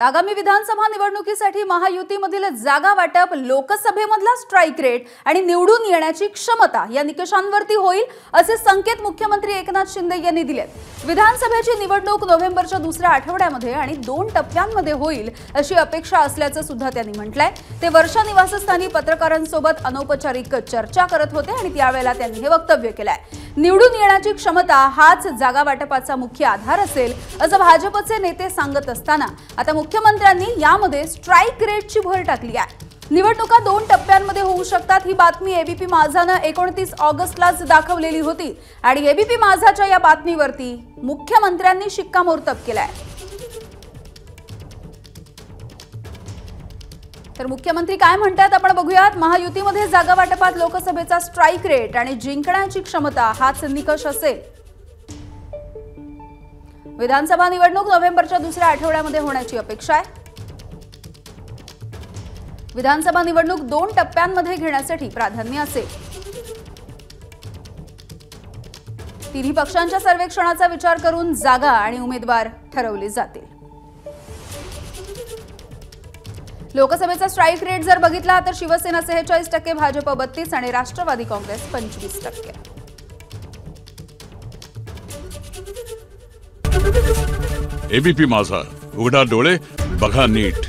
आगामी विधानसभा निवडणुकीसाठी महायुतीमधील जागा वाटप, लोकसभेमधला स्ट्राइक रेट आणि निवडून येण्याची क्षमता या निकषांवरती होईल असे संकेत मुख्यमंत्री एकनाथ शिंदे यांनी दिलेत। विधानसभेची निवडणूक नोव्हेंबरच्या दुसऱ्या आठवड्यामध्ये आणि 2 टप्प्यांमध्ये होईल अशी अपेक्षा असल्याचं सुद्धा त्यांनी म्हटलंय। ते वर्षा निवासस्थानी पत्रकारांसोबत अनौपचारिक चर्चा करत होते आणि त्यावेळेला त्यांनी हे वक्तव्य केलंय। निवडून येण्याची क्षमता हाच जागा वाटपाचा मुख्य आधार असेल असं भाजपचे नेते सांगत असताना आता मुख्यमंत्र्यांनी यामध्ये स्ट्राइक रेटची भर टाकली आहे। निवडणुका 2 टप्प्यांमध्ये होऊ शकतात ही बातमी एबीपी माझानं 29 ऑगस्टलाच दाखवलेली होती आणि एबीपी माझाच्या या बातमीवरती मुख्यमंत्र्यांनी शिक्कामोर्तब केलाय। तर मुख्यमंत्री काय म्हणतात आपण बघूयात। महायुतीमध्ये जागा वाटपात लोकसभेचा स्ट्राइक रेट आणि जिंकण्याची क्षमता हाच निकष असेल। विधानसभा निवडणूक नोव्हेंबरच्या दुसऱ्या आठवड्यामध्ये होण्याची अपेक्षा आहे। विधानसभा निवडणूक 2 टप्प्यांमध्ये घेण्यासाठी प्राधान्य असेल। तिन्ही पक्षांच्या सर्वेक्षणाचा विचार करून जागा आणि उमेदवार ठरवले जातील। लोकसभेचा स्ट्राइक रेट जर बघितला तर शिवसेना 46%, भाजप 32% आणि राष्ट्रवादी काँग्रेस 25%। एबीपी माझा, उघडा डोळे बघा नीट।